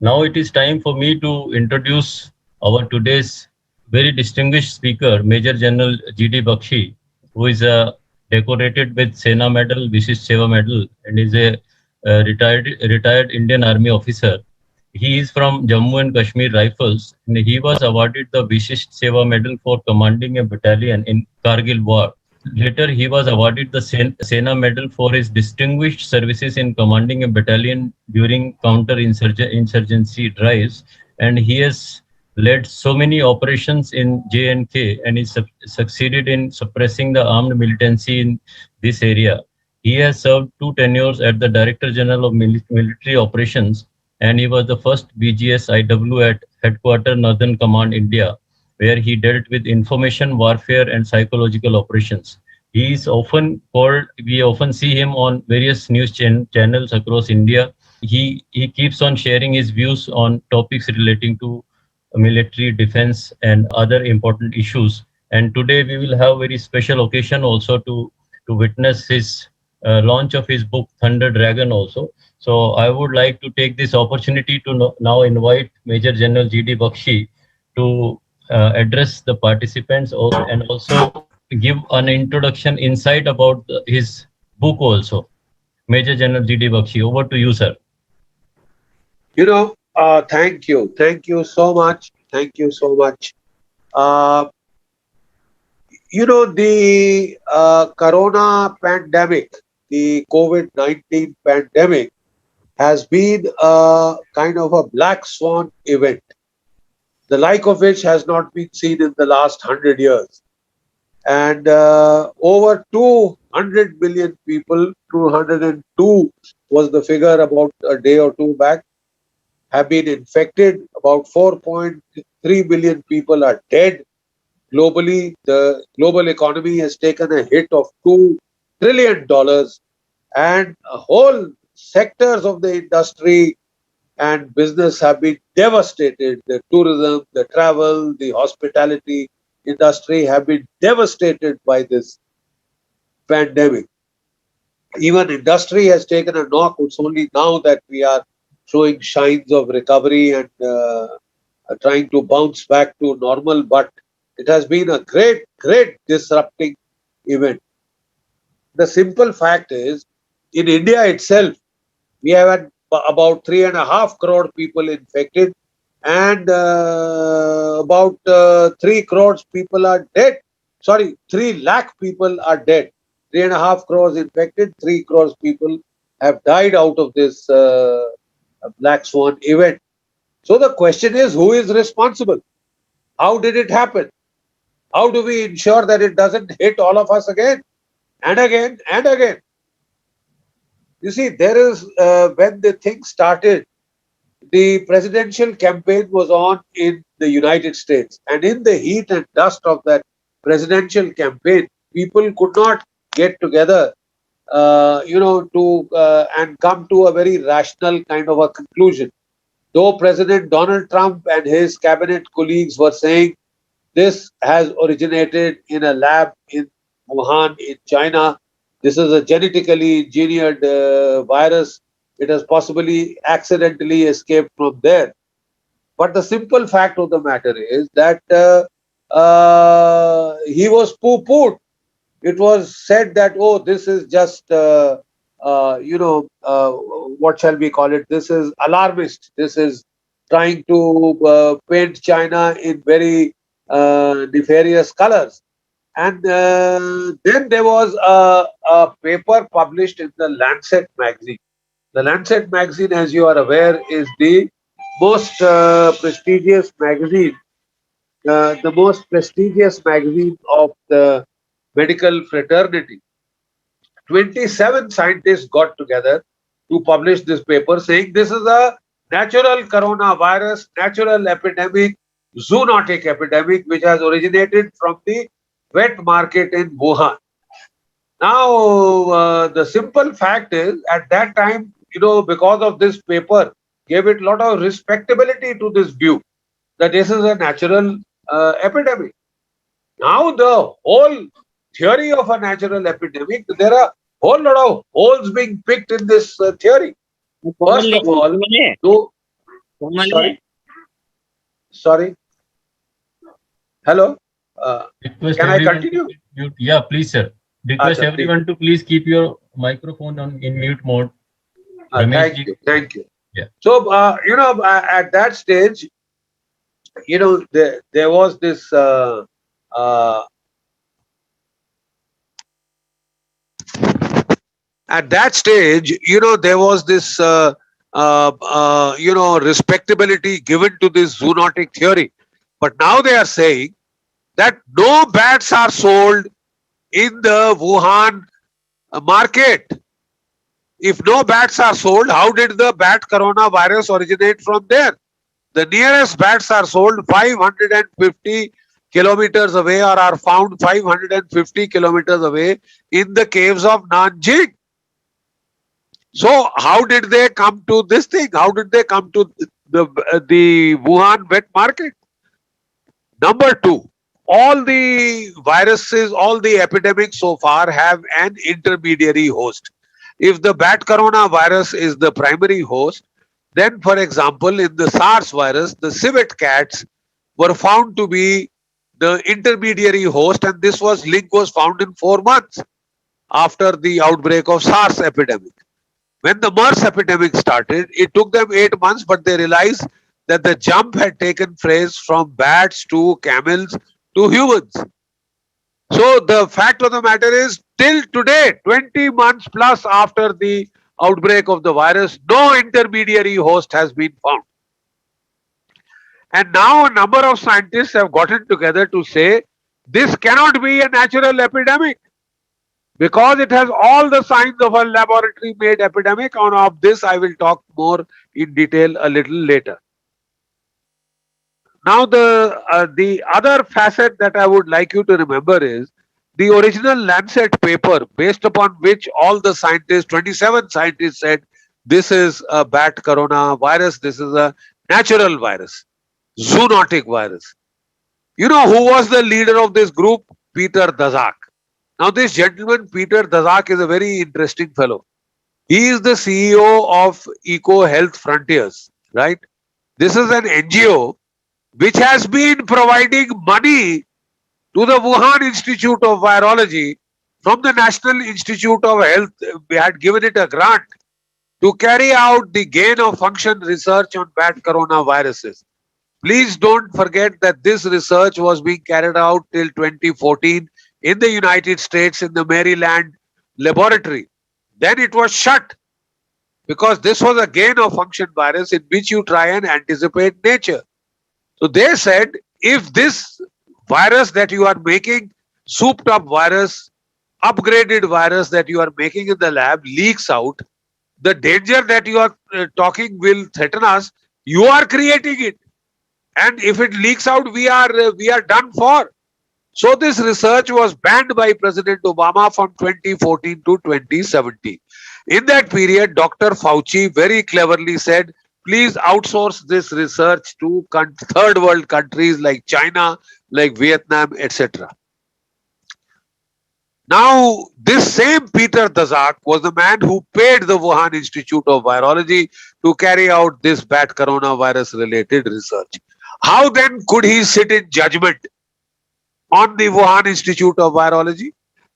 Now it is time for me to introduce our today's very distinguished speaker, Major General G.D. Bakshi, who is decorated with Sena Medal, Vishisht Seva Medal, and is a retired Indian Army officer. He is from Jammu and Kashmir Rifles, and he was awarded the Vishisht Seva Medal for commanding a battalion in Kargil War. Later, he was awarded the Sena Medal for his distinguished services in commanding a battalion during counter-insurgency drives, and he has led so many operations in J&K and he succeeded in suppressing the armed militancy in this area. He has served two tenures at the Director General of Military Operations, and he was the first BGS IW at Headquarter Northern Command India, where he dealt with information warfare and psychological operations. He is often called, we often see him on various news channels across India. He keeps on sharing his views on topics relating to military defense and other important issues. And today we will have very special occasion also to witness his launch of his book Thunder Dragon also. So I would like to take this opportunity to now invite Major General G.D. Bakshi to address the participants and also give an introduction insight about his book also. Major General G.D. Bakshi, over to you, sir. Thank you. Thank you so much. Thank you so much. Uh, the corona pandemic, the COVID-19 pandemic has been a kind of a black swan event, the like of which has not been seen in the last 100 years. And over 200 million people, 202 was the figure about a day or two back, have been infected. About 4.3 billion people are dead globally. The global economy has taken a hit of $2 trillion, and whole sectors of the industry and business have been devastated. The tourism, the travel, the hospitality industry have been devastated by this pandemic. Even industry has taken a knock. It's only now that we are showing signs of recovery and trying to bounce back to normal. But it has been a great, great disrupting event. The simple fact is, in India itself, we have had about 3.5 crore people infected, and about 3 crores people are dead. Sorry, 3 lakh people are dead. 3.5 crores infected, 3 crores people have died out of this black swan event. So the question is, who is responsible? How did it happen? How do we ensure that it doesn't hit all of us again and again and again? You see, there is, when the thing started, the presidential campaign was on in the United States. And in the heat and dust of that presidential campaign, people could not get together, and come to a very rational kind of a conclusion. Though President Donald Trump and his cabinet colleagues were saying this has originated in a lab in Wuhan, in China. This is a genetically engineered virus. It has possibly accidentally escaped from there. But the simple fact of the matter is that he was poo-pooed. It was said that, oh, this is just, what shall we call it? This is alarmist. This is trying to paint China in very nefarious colors. And then there was a paper published in the Lancet magazine. The Lancet magazine, as you are aware, is the most prestigious magazine, of the medical fraternity. 27 scientists got together to publish this paper saying this is a natural coronavirus, natural epidemic, zoonotic epidemic, which has originated from the wet market in Wuhan. Now, the simple fact is, at that time, because of this paper, gave it a lot of respectability to this view that this is a natural epidemic. Now, the whole theory of a natural epidemic, there are a whole lot of holes being picked in this theory. First of all, though, Sorry, sorry. Hello. Request Can I everyone to continue? mute. Yeah, please, sir. Request Acha, theek everyone to please keep your microphone on in mute mode. hai. Ramesh Thank ji. you. Thank you. Yeah. So, at that stage, there was this. Uh, at that stage, there was this. Respectability given to this zoonotic theory. But now they are saying that no bats are sold in the Wuhan market. If no bats are sold, how did the bat coronavirus originate from there? The nearest bats are sold 550 kilometers away or are found 550 kilometers away in the caves of Nanjing. So, how did they come to this thing? How did they come to the Wuhan wet market? Number two, all the viruses, all the epidemics so far have an intermediary host. If the bat coronavirus is the primary host, then, for example, in the SARS virus, the civet cats were found to be the intermediary host, and this link was found in 4 months after the outbreak of SARS epidemic. When the MERS epidemic started, it took them 8 months, but they realized that the jump had taken place from bats to camels to humans. So the fact of the matter is, till today, 20 months plus after the outbreak of the virus, no intermediary host has been found. And now a number of scientists have gotten together to say this cannot be a natural epidemic because it has all the signs of a laboratory made epidemic. And of this, I will talk more in detail a little later. Now, the other facet that I would like you to remember is the original Lancet paper, based upon which all the scientists, 27 scientists, said this is a bat coronavirus, this is a natural virus, zoonotic virus. You know who was the leader of this group? Peter Daszak. Now, this gentleman, Peter Daszak, is a very interesting fellow. He is the CEO of Eco Health Frontiers, right? This is an NGO which has been providing money to the Wuhan Institute of Virology from the National Institute of Health. We had given it a grant to carry out the gain of function research on bat coronaviruses. Please don't forget that this research was being carried out till 2014 in the United States in the Maryland laboratory. Then it was shut because this was a gain of function virus in which you try and anticipate nature. So they said, if this virus that you are making, souped up virus, upgraded virus that you are making in the lab leaks out, the danger that you are talking will threaten us, you are creating it. And if it leaks out, we are done for. So this research was banned by President Obama from 2014 to 2017. In that period, Dr. Fauci very cleverly said, please outsource this research to third world countries like China, like Vietnam, etc. Now, this same Peter Daszak was the man who paid the Wuhan Institute of Virology to carry out this bat coronavirus related research. How then could he sit in judgment on the Wuhan Institute of Virology?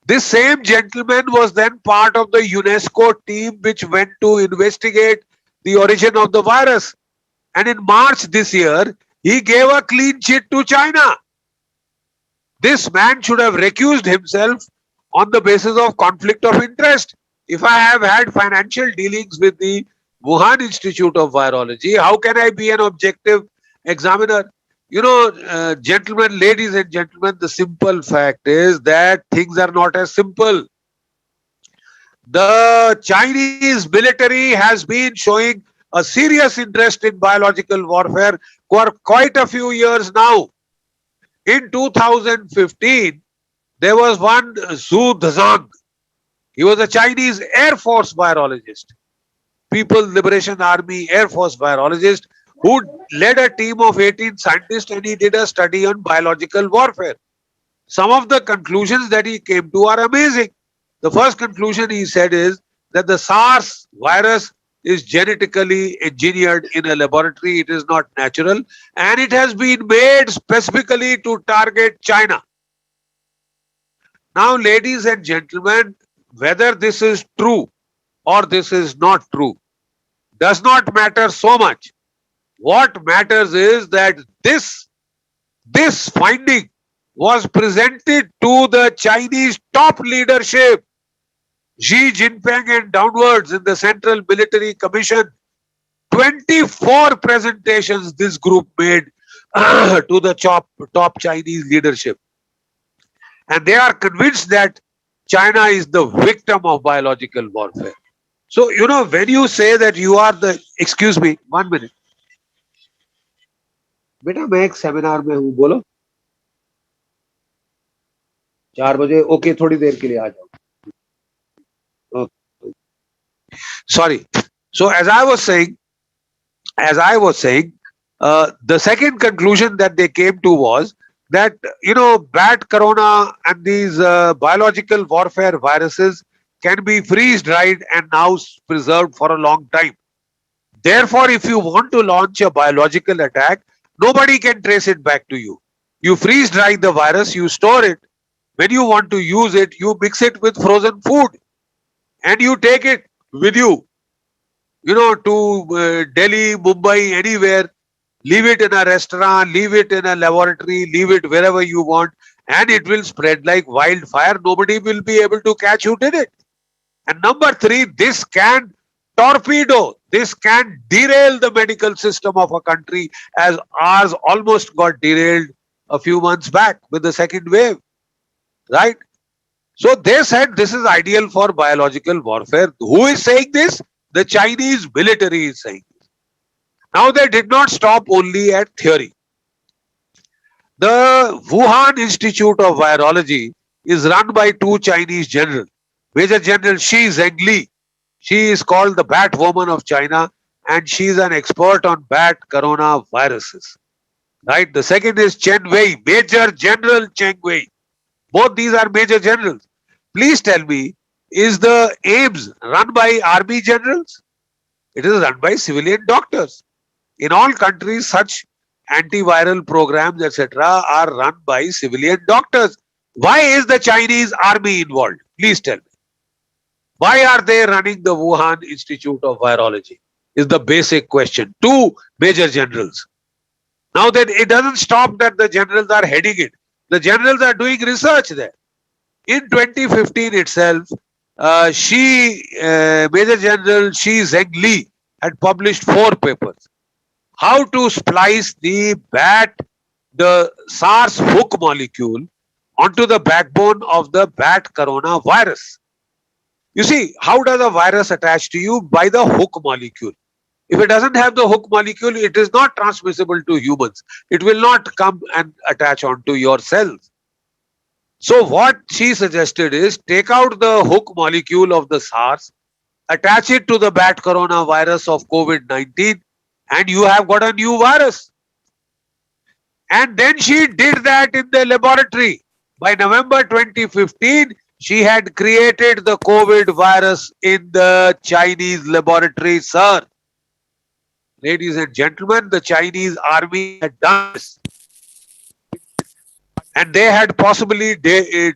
This same gentleman was then part of the UNESCO team which went to investigate the origin of the virus. And in March this year, he gave a clean chit to China. This man should have recused himself on the basis of conflict of interest. If I have had financial dealings with the Wuhan Institute of Virology, how can I be an objective examiner? You know, gentlemen, ladies and gentlemen, the simple fact is that things are not as simple. The Chinese military has been showing a serious interest in biological warfare for quite a few years now. In 2015, there was one Zhu Dezhang. He was a Chinese Air Force virologist, People's Liberation Army Air Force virologist, who led a team of 18 scientists, and he did a study on biological warfare. Some of the conclusions that he came to are amazing. The first conclusion he said is that the SARS virus is genetically engineered in a laboratory. It is not natural, and it has been made specifically to target China. Now, ladies and gentlemen, whether this is true or this is not true does not matter so much. What matters is that this finding was presented to the Chinese top leadership, Xi Jinping and downwards in the Central Military Commission. 24 presentations this group made to the top Chinese leadership. And they are convinced that China is the victim of biological warfare. So, when you say that you are the, excuse me, 1 minute. बेटा मैं एक seminar में हूँ, बोलो 4 बजे, okay थोड़ी देर के लिए आ जाओ. Sorry. So as I was saying, the second conclusion that they came to was that bat corona and these biological warfare viruses can be freeze dried and now preserved for a long time. Therefore, if you want to launch a biological attack, nobody can trace it back to you. You freeze dry the virus, you store it. When you want to use it, you mix it with frozen food and you take it with you, to Delhi, Mumbai, anywhere. Leave it in a restaurant, leave it in a laboratory, leave it wherever you want, and it will spread like wildfire. Nobody will be able to catch who did it. And number 3, this can torpedo, this can derail the medical system of a country, as ours almost got derailed a few months back with the second wave. Right? So they said this is ideal for biological warfare. Who is saying this? The Chinese military is saying this. Now they did not stop only at theory. The Wuhan Institute of Virology is run by 2 Chinese generals. Major General Shi Zhengli. She is called the Bat Woman of China, and she is an expert on bat coronaviruses. Right? The second is Chen Wei, Major General Chen Wei. Both these are major generals. Please tell me, is the AIIMS run by army generals? It is run by civilian doctors. In all countries, such antiviral programs, etc., are run by civilian doctors. Why is the Chinese army involved? Please tell me. Why are they running the Wuhan Institute of Virology? Is the basic question. 2 major generals. Now that it doesn't stop that the generals are heading it. The generals are doing research there. In 2015 itself, Major General Shi Zhengli had published 4 papers. How to splice the SARS hook molecule onto the backbone of the bat coronavirus. You see, how does a virus attach to you? By the hook molecule. If it doesn't have the hook molecule, it is not transmissible to humans. It will not come and attach onto your cells. So what she suggested is take out the hook molecule of the SARS, attach it to the bat coronavirus of COVID-19, and you have got a new virus. And then she did that in the laboratory. By November 2015, she had created the COVID virus in the Chinese laboratory, sir. Ladies and gentlemen, the Chinese army had done this. And they had possibly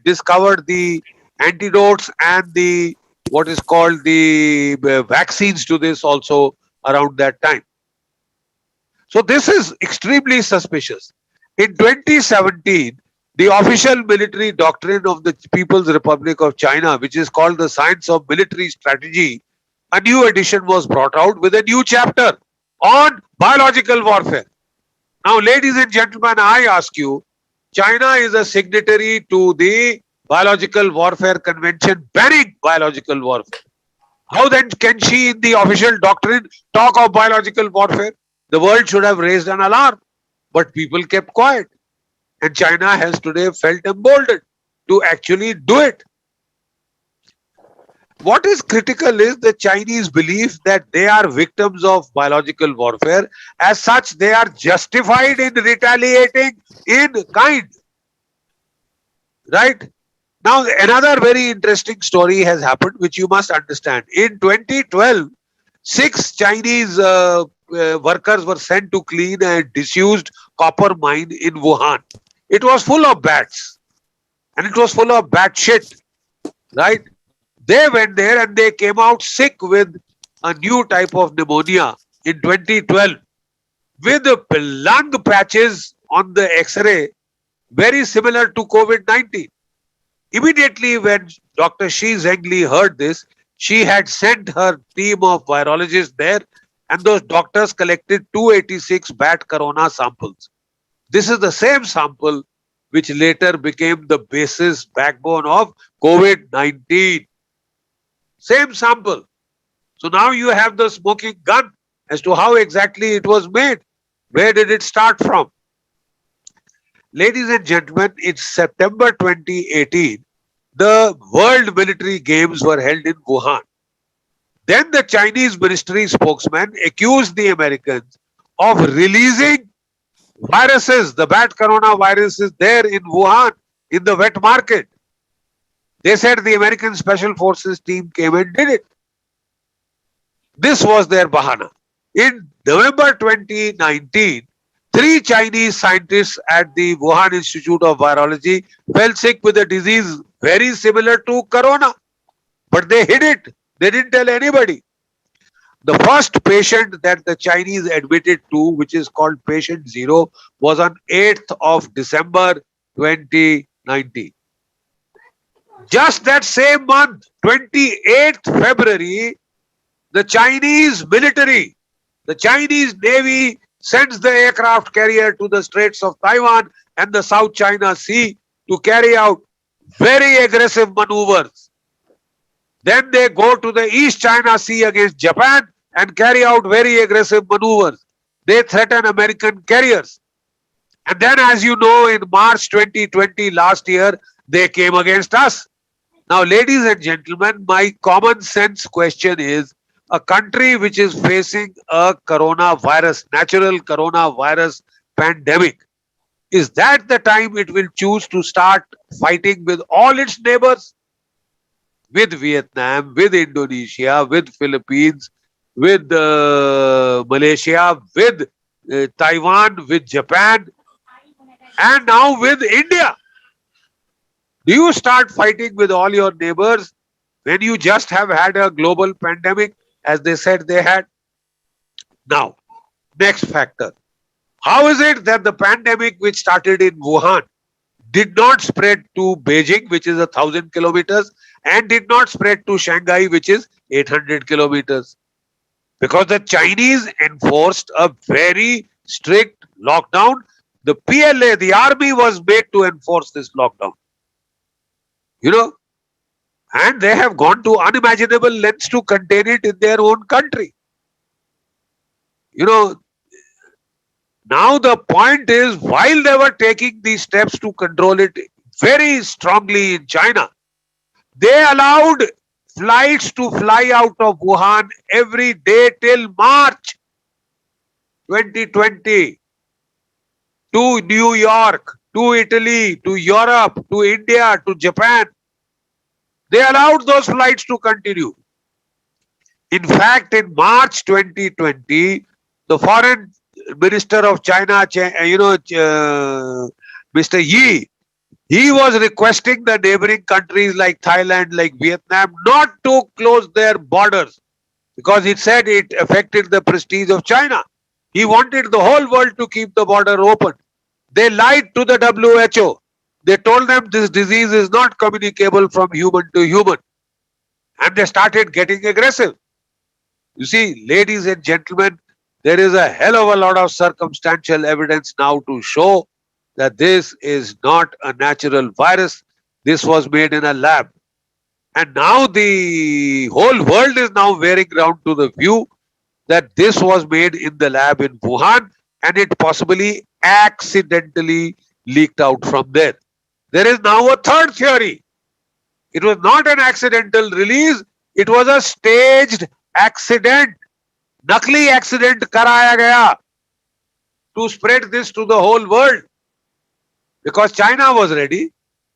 discovered the antidotes and the what is called the vaccines to this also around that time. So this is extremely suspicious. In 2017, the official military doctrine of the People's Republic of China, which is called the Science of Military Strategy, a new edition was brought out with a new chapter on biological warfare. Now, ladies and gentlemen, I ask you, China is a signatory to the Biological Warfare Convention banning biological warfare. How then can she, in the official doctrine, talk of biological warfare? The world should have raised an alarm, but people kept quiet. And China has today felt emboldened to actually do it. What is critical is the Chinese belief that they are victims of biological warfare. As such, they are justified in retaliating in kind. Right? Now, another very interesting story has happened, which you must understand. In 2012, Six Chinese workers were sent to clean a disused copper mine in Wuhan. It was full of bats and it was full of bat shit, right? They went there and they came out sick with a new type of pneumonia in 2012 with lung patches on the X-ray very similar to COVID-19. Immediately when Dr. Shi Zhengli heard this, she had sent her team of virologists there and those doctors collected 286 bat corona samples. This is the same sample which later became the basis backbone of COVID-19. Same sample. So now you have the smoking gun as to how exactly it was made. Where did it start from? Ladies and gentlemen, in September 2018, the World Military Games were held in Wuhan. Then the Chinese ministry spokesman accused the Americans of releasing viruses, the bat coronaviruses there in Wuhan, in the wet market. They said the American Special Forces team came and did it. This was their bahana. In November 2019, three Chinese scientists at the Wuhan Institute of Virology fell sick with a disease very similar to corona, but they hid it. They didn't tell anybody. The first patient that the Chinese admitted to, which is called patient 0, was on 8th of December 2019. Just that same month, 28th February, the Chinese military, the Chinese Navy sends the aircraft carrier to the Straits of Taiwan and the South China Sea to carry out very aggressive maneuvers. Then they go to the East China Sea against Japan and carry out very aggressive maneuvers. They threaten American carriers. And then, as you know, in March 2020, last year, they came against us. Now, ladies and gentlemen, my common sense question is, a country which is facing a coronavirus, natural coronavirus pandemic, is that the time it will choose to start fighting with all its neighbors? With Vietnam, with Indonesia, with Philippines, with Malaysia, with Taiwan, with Japan, and now with India. Do you start fighting with all your neighbors when you just have had a global pandemic, as they said they had? Now, next factor. How is it that the pandemic which started in Wuhan did not spread to Beijing, which is 1,000 kilometers, and did not spread to Shanghai, which is 800 kilometers? Because the Chinese enforced a very strict lockdown. The PLA, the army, was made to enforce this lockdown. You know, and they have gone to unimaginable lengths to contain it in their own country. You know, now the point is, while they were taking these steps to control it very strongly in China, they allowed flights to fly out of Wuhan every day till March 2020 to New York, to Italy, to Europe, to India, to Japan. They allowed those flights to continue. In fact, in March 2020, the foreign minister of China, Mr. Yi, he was requesting the neighboring countries like Thailand, like Vietnam, not to close their borders because he said it affected the prestige of China. He wanted the whole world to keep the border open. They lied to the WHO. They told them this disease is not communicable from human to human. And they started getting aggressive. You see, ladies and gentlemen, there is a hell of a lot of circumstantial evidence now to show that this is not a natural virus. This was made in a lab. And now the whole world is now wearing round to the view that this was made in the lab in Wuhan and it possibly accidentally leaked out from there. There is now a third theory. It was not an accidental release. It was a staged accident. Nakli accident karaya gaya to spread this to the whole world. Because China was ready.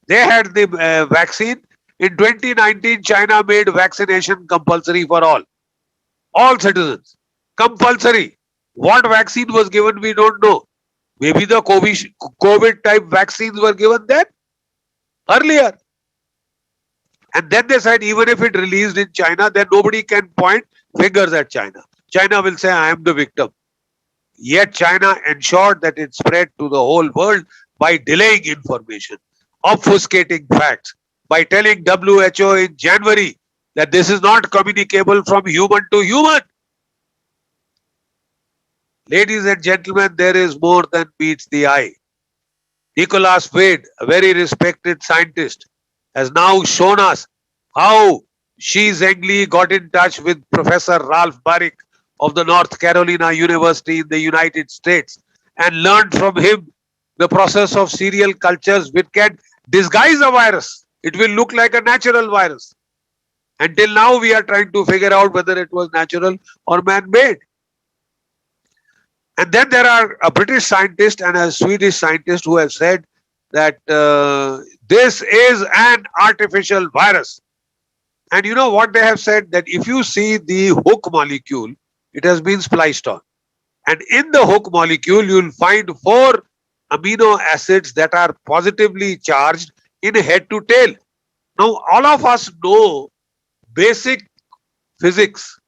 They had the vaccine. In 2019, China made vaccination compulsory for all. All citizens. Compulsory. What vaccine was given, we don't know. Maybe the COVID type vaccines were given then, earlier. And then they said, even if it released in China, then nobody can point fingers at China. China will say, I am the victim. Yet China ensured that it spread to the whole world by delaying information, obfuscating facts, by telling WHO in January that this is not communicable from human to human. Ladies and gentlemen, there is more than meets the eye. Nicholas Wade, a very respected scientist, has now shown us how Shi Zhengli got in touch with Professor Ralph Baric of the North Carolina University in the United States and learned from him the process of serial cultures which can disguise a virus. It will look like a natural virus. Until now, we are trying to figure out whether it was natural or man-made. And then there are a British scientist and a Swedish scientist who have said that this is an artificial virus. And you know what they have said? That if you see the hook molecule, it has been spliced on. And in the hook molecule, you will find 4 amino acids that are positively charged in head to tail. Now, all of us know basic physics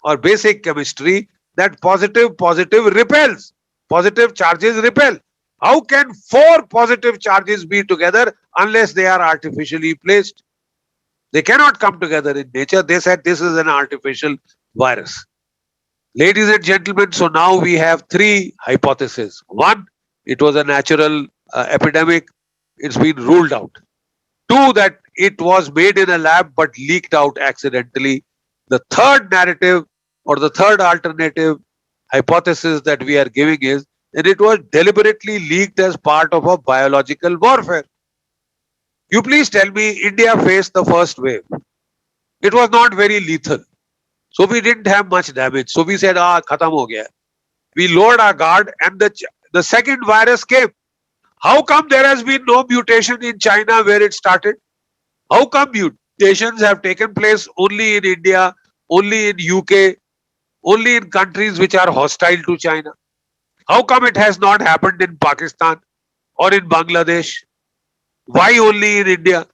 or basic chemistry that positive repels. Positive charges repel. How can 4 positive charges be together unless they are artificially placed? They cannot come together in nature. They said this is an artificial virus. Ladies and gentlemen, so now we have 3 hypotheses. 1, it was a natural epidemic. It's been ruled out. 2, that it was made in a lab but leaked out accidentally. The third narrative or the third alternative hypothesis that we are giving is that it was deliberately leaked as part of a biological warfare. You please tell me, India faced the first wave. It was not very lethal. So we didn't have much damage. So we said, khatam ho gaya. We lowered our guard and the second virus came. How come there has been no mutation in China where it started? How come mutations have taken place only in India, only in UK, only in countries which are hostile to China? How come it has not happened in Pakistan or in Bangladesh? Why only in India?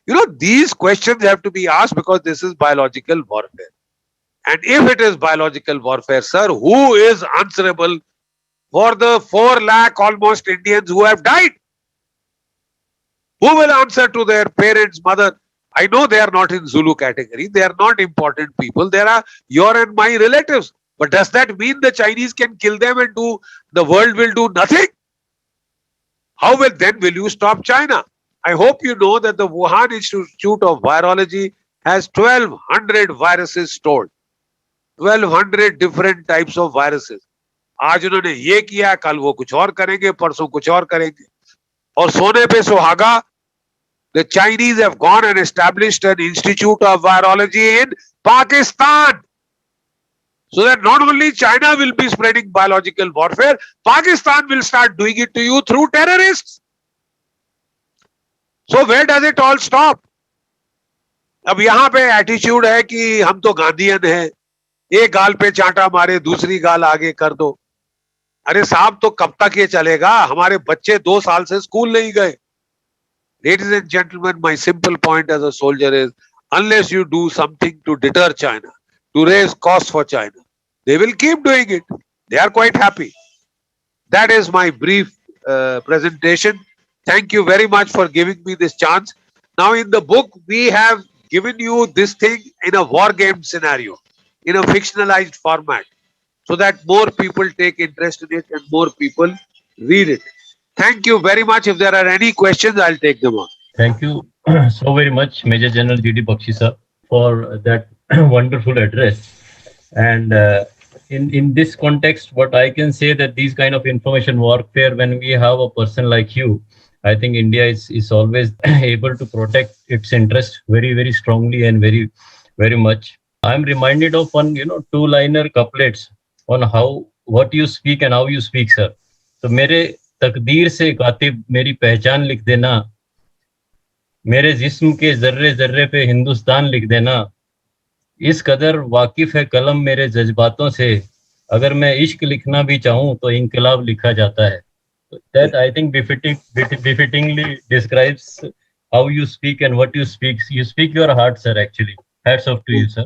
You know, these questions have to be asked because this is biological warfare. And if it is biological warfare, sir, who is answerable for the 4 lakh almost Indians who have died? Who will answer to their parents, mother? I know they are not in Zulu category. They are not important people. They are your and my relatives. But does that mean the Chinese can kill them and the world will do nothing? How will you stop China? I hope you know that the Wuhan Institute of Virology has 1200 viruses stored. 1200 different types of viruses. आज उन्होंने ये किया, कल वो कुछ और करेंगे, परसों कुछ और करेंगे. और सोने पे सुहागा, the Chinese have gone and established an institute of virology in Pakistan. So that not only China will be spreading biological warfare, Pakistan will start doing it to you through terrorists. So where does it all stop? अब यहाँ पे attitude है कि हम तो Gandhian हैं, एक गाल पे चांटा मारे दूसरी गाल आगे कर दो. अरे साहब, तो कब तक ये चलेगा? हमारे बच्चे 2 साल से स्कूल नहीं गए. Ladies and gentlemen, my simple point as a soldier is, unless you do something to deter China, to raise costs for China, they will keep doing it. They are quite happy. That is my brief presentation. Thank you very much for giving me this chance. Now in the book, we have given you this thing in a war game scenario, in a fictionalized format, so that more people take interest in it and more people read it. Thank you very much. If there are any questions, I'll take them on. Thank you so very much, Major General G.D. Bakshi sir, for that wonderful address. And in this context, what I can say that these kind of information warfare, when we have a person like you, I think India is always able to protect its interest very, very strongly and very, very much. I'm reminded of one, 2-liner couplets on what you speak and how you speak, sir. So, मेरे तकदीर से कातिब मेरी पहचान लिख देना, मेरे जिस्म के जर्रे जर्रे पे हिंदुस्तान लिख देना, इस कदर वाकिफ है कलम मेरे जज्बातों से, अगर मैं इश्क लिखना भी चाहूँ तो इनकलाब लिखा जाता है. That I think befittingly describes how you speak and what you speak. You speak your heart, sir. Actually, hats off to you, sir.